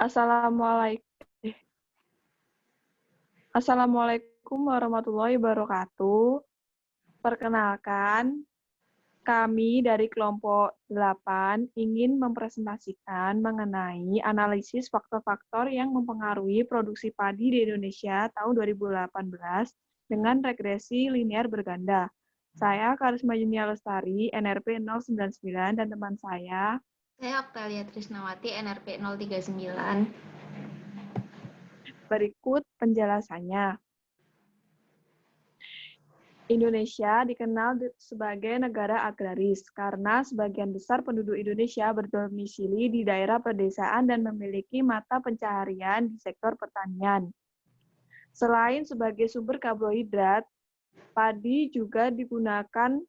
Assalamualaikum. Assalamualaikum warahmatullahi wabarakatuh. Perkenalkan, kami dari kelompok 8 ingin mempresentasikan mengenai analisis faktor-faktor yang mempengaruhi produksi padi di Indonesia tahun 2018 dengan regresi linear berganda. Saya Karisma Yunia Lestari, NRP 099, dan teman saya Octalia Trisnawati, NRP 039. berikut penjelasannya. Indonesia dikenal sebagai negara agraris karena sebagian besar penduduk Indonesia berdomisili di daerah pedesaan dan memiliki mata pencaharian di sektor pertanian. Selain sebagai sumber karbohidrat, padi juga digunakan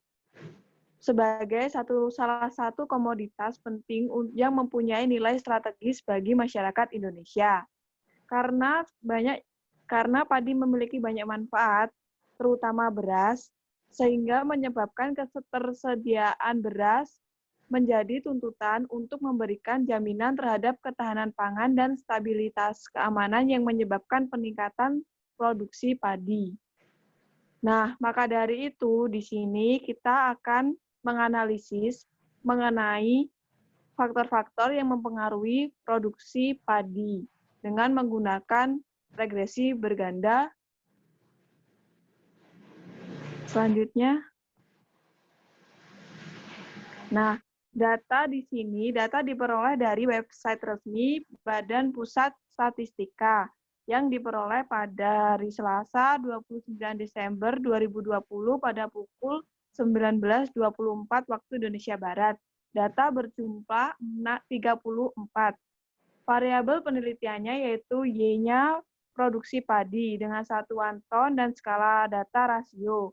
sebagai salah satu komoditas penting yang mempunyai nilai strategis bagi masyarakat Indonesia. Karena padi memiliki banyak manfaat, terutama beras, sehingga menyebabkan ketersediaan beras menjadi tuntutan untuk memberikan jaminan terhadap ketahanan pangan dan stabilitas keamanan yang menyebabkan peningkatan produksi padi. Nah, maka dari itu, di sini kita akan menganalisis mengenai faktor-faktor yang mempengaruhi produksi padi dengan menggunakan regresi berganda. Selanjutnya, nah, data di sini, data diperoleh dari website resmi Badan Pusat Statistika yang diperoleh pada hari Selasa 29 Desember 2020 pada pukul 19.24 waktu Indonesia Barat. Data berjumlah 34. Variabel penelitiannya yaitu Y-nya produksi padi dengan satuan ton dan skala data rasio.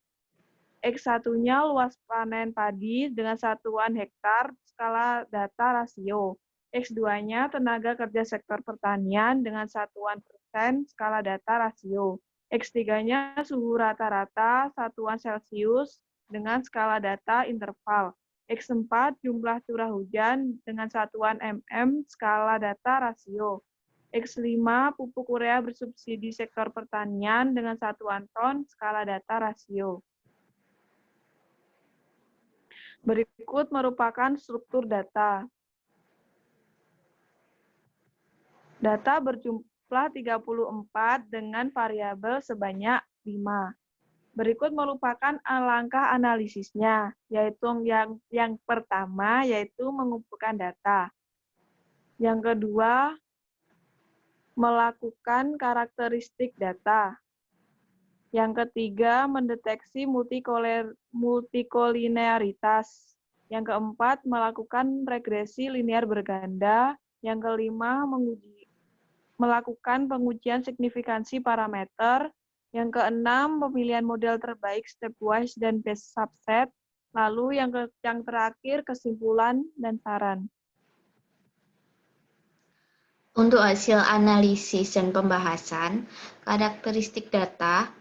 X1-nya luas panen padi dengan satuan hektar skala data rasio. X2-nya tenaga kerja sektor pertanian dengan satuan persen skala data rasio. X3-nya suhu rata-rata satuan Celcius dengan skala data interval. X4 jumlah curah hujan dengan satuan mm skala data rasio. X5 pupuk urea bersubsidi sektor pertanian dengan satuan ton skala data rasio. Berikut merupakan struktur data. Data berjumlah 34 dengan variabel sebanyak 5. Berikut merupakan langkah analisisnya, yaitu yang pertama yaitu mengumpulkan data. Yang kedua, melakukan karakteristik data. Yang ketiga, mendeteksi multikolinearitas. Yang keempat, melakukan regresi linear berganda. Yang kelima, melakukan pengujian signifikansi parameter. Yang keenam, pemilihan model terbaik stepwise dan best subset. Lalu yang terakhir, kesimpulan dan saran. Untuk hasil analisis dan pembahasan, karakteristik data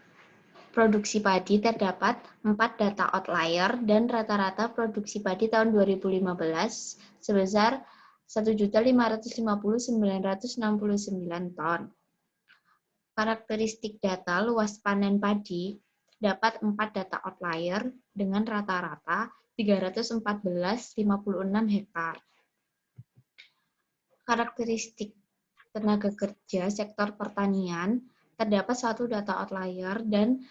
produksi padi terdapat 4 data outlier dan rata-rata produksi padi tahun 2015 sebesar 1.550.969 ton. Karakteristik data luas panen padi terdapat 4 data outlier dengan rata-rata 314,56 hektar. Karakteristik tenaga kerja sektor pertanian terdapat 1 data outlier dan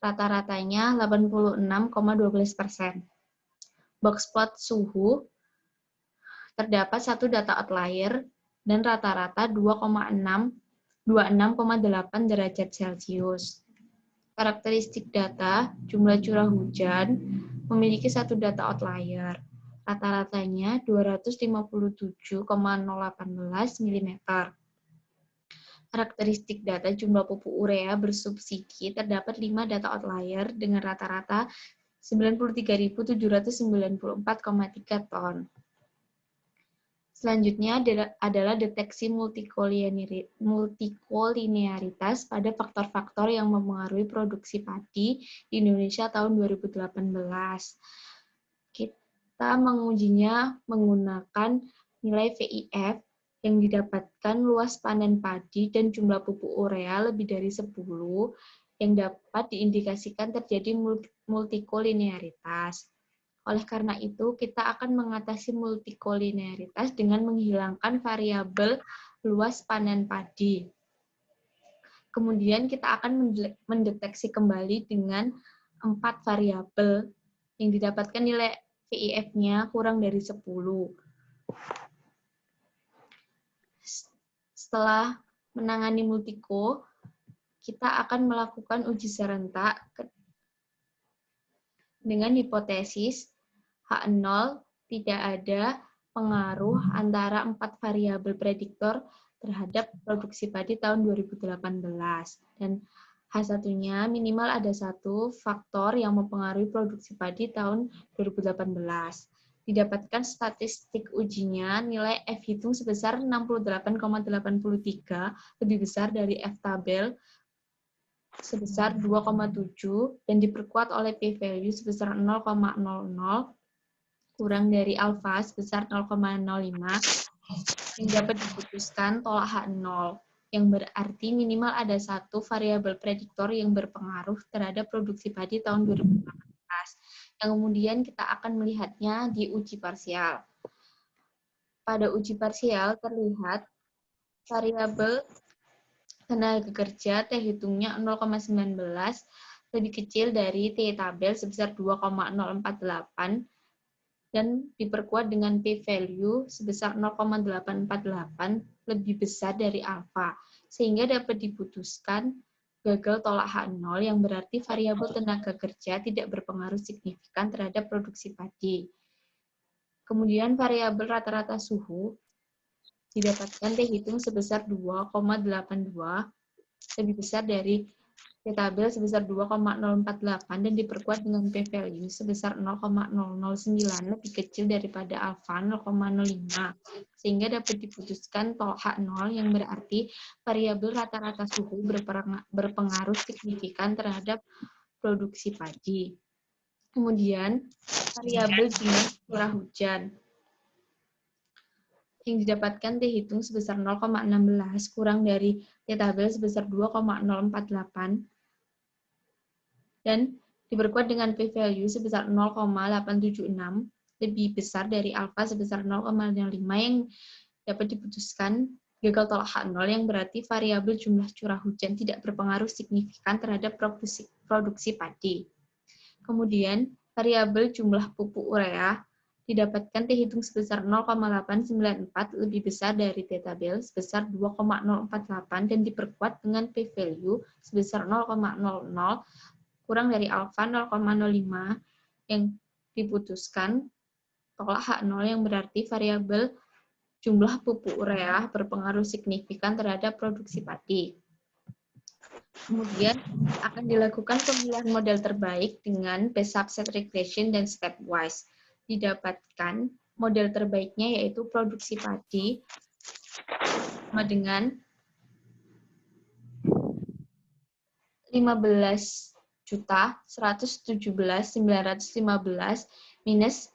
rata-ratanya 86,12%. Boxplot suhu terdapat 1 data outlier dan rata-rata 26,8 derajat Celcius. Karakteristik data jumlah curah hujan memiliki 1 data outlier. Rata-ratanya 257,018 mm. Karakteristik data jumlah pupuk urea bersubsidi terdapat 5 data outlier dengan rata-rata 93.794,3 ton. Selanjutnya adalah deteksi multikolinearitas pada faktor-faktor yang mempengaruhi produksi padi di Indonesia tahun 2018. Kita mengujinya menggunakan nilai VIF yang didapatkan luas panen padi dan jumlah pupuk urea lebih dari 10 yang dapat diindikasikan terjadi multikolinearitas. Oleh karena itu, kita akan mengatasi multikolinearitas dengan menghilangkan variabel luas panen padi. Kemudian kita akan mendeteksi kembali dengan 4 variabel yang didapatkan nilai VIF-nya kurang dari 10. Setelah menangani multiko, kita akan melakukan uji serentak dengan hipotesis H0 tidak ada pengaruh antara 4 variabel prediktor terhadap produksi padi tahun 2018. Dan H1-nya minimal ada 1 faktor yang mempengaruhi produksi padi tahun 2018. Didapatkan statistik ujinya nilai F hitung sebesar 68,83, lebih besar dari F tabel sebesar 2,7 dan diperkuat oleh p-value sebesar 0,00 kurang dari alfa sebesar 0,05 yang dapat diputuskan tolak H0, yang berarti minimal ada 1 variabel prediktor yang berpengaruh terhadap produksi padi tahun 2018. Yang kemudian kita akan melihatnya di uji parsial. Pada uji parsial terlihat variabel tenaga kerja T hitungnya 0,19 lebih kecil dari T tabel sebesar 2,048 dan diperkuat dengan p-value sebesar 0,848 lebih besar dari alfa, sehingga dapat diputuskan gagal tolak H0 yang berarti variabel tenaga kerja tidak berpengaruh signifikan terhadap produksi padi. Kemudian variabel rata-rata suhu didapatkan T hitung sebesar 2,82 lebih besar dari T tabel sebesar 2,048 dan diperkuat dengan p-value sebesar 0,009 lebih kecil daripada alfa 0,05 sehingga dapat diputuskan tolak H0 yang berarti variabel rata-rata suhu berpengaruh signifikan terhadap produksi padi. Kemudian variabel jumlah curah hujan yang didapatkan T hitung sebesar 0,16 kurang dari T tabel sebesar 2,048 dan diperkuat dengan p-value sebesar 0,876 lebih besar dari alfa sebesar 0,05 yang dapat diputuskan gagal tolak H0 yang berarti variabel jumlah curah hujan tidak berpengaruh signifikan terhadap produksi padi. Kemudian variabel jumlah pupuk urea didapatkan T hitung sebesar 0,894 lebih besar dari T tabel sebesar 2,048 dan diperkuat dengan p-value sebesar 0,00 kurang dari alfa 0,05 yang diputuskan tolak H0 yang berarti variabel jumlah pupuk urea berpengaruh signifikan terhadap produksi padi. Kemudian akan dilakukan pemilihan model terbaik dengan best subset regression dan stepwise. Didapatkan model terbaiknya yaitu produksi padi sama dengan 15.117.915 minus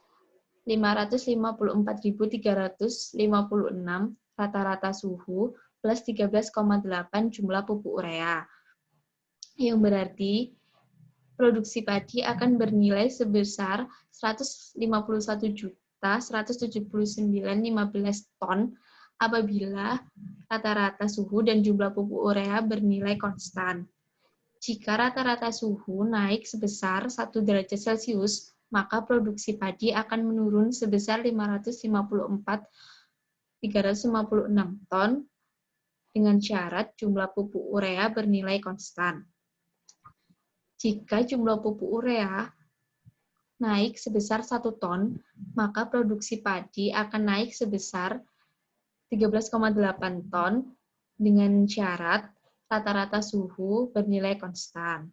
554.356 rata-rata suhu plus 13,8 jumlah pupuk urea. Yang berarti produksi padi akan bernilai sebesar 151.179.015 ton apabila rata-rata suhu dan jumlah pupuk urea bernilai konstan. Jika rata-rata suhu naik sebesar 1 derajat Celcius, maka produksi padi akan menurun sebesar 554.356 ton dengan syarat jumlah pupuk urea bernilai konstan. Jika jumlah pupuk urea naik sebesar 1 ton, maka produksi padi akan naik sebesar 13,8 ton dengan syarat rata-rata suhu bernilai konstan.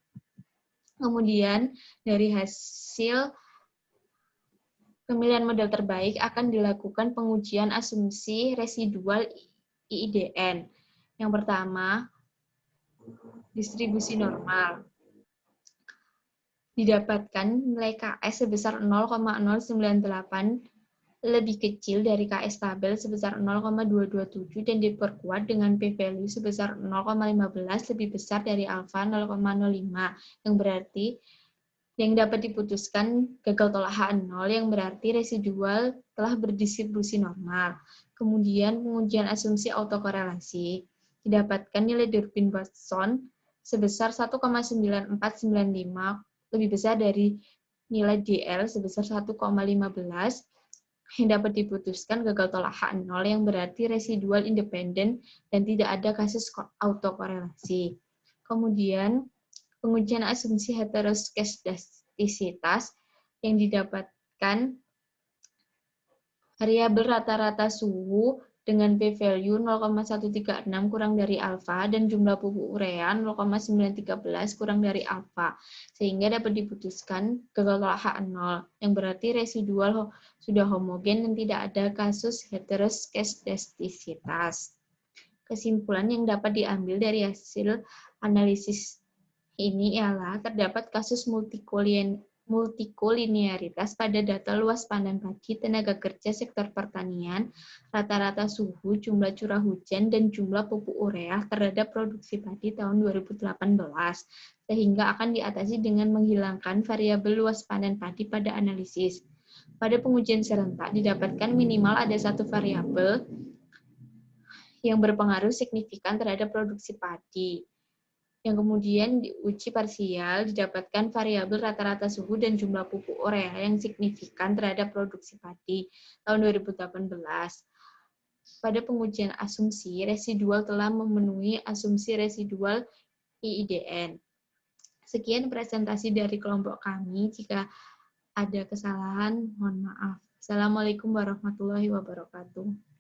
Kemudian dari hasil pemilihan model terbaik akan dilakukan pengujian asumsi residual IIDN. Yang pertama, distribusi normal. Didapatkan nilai KS sebesar 0,098 lebih kecil dari KS tabel sebesar 0,227 dan diperkuat dengan p-value sebesar 0,15 lebih besar dari alfa 0,05, yang berarti yang dapat diputuskan gagal tolak H0 yang berarti residual telah berdistribusi normal. Kemudian pengujian asumsi autokorelasi. Didapatkan nilai Durbin-Watson sebesar 1,9495 lebih besar dari nilai DL sebesar 1,15 yang dapat diputuskan gagal tolak H0 yang berarti residual independen dan tidak ada kasus autokorelasi. Kemudian pengujian asumsi heteroskedastisitas yang didapatkan variabel rata-rata suhu dengan p-value 0,136 kurang dari alfa dan jumlah pupuk urea 0,913 kurang dari alfa, sehingga dapat diputuskan gagal tolak H0, yang berarti residual sudah homogen dan tidak ada kasus heteroskedastisitas. Kesimpulan yang dapat diambil dari hasil analisis ini ialah terdapat kasus multikolinearitas pada data luas panen padi, tenaga kerja sektor pertanian, rata-rata suhu, jumlah curah hujan, dan jumlah pupuk urea terhadap produksi padi tahun 2018, sehingga akan diatasi dengan menghilangkan variabel luas panen padi pada analisis. Pada pengujian serentak didapatkan minimal ada satu variabel yang berpengaruh signifikan terhadap produksi padi. Yang kemudian diuji parsial didapatkan variabel rata-rata suhu dan jumlah pupuk urea yang signifikan terhadap produksi padi tahun 2018. Pada pengujian asumsi, residual telah memenuhi asumsi residual IIDN. Sekian presentasi dari kelompok kami. Jika ada kesalahan, mohon maaf. Assalamualaikum warahmatullahi wabarakatuh.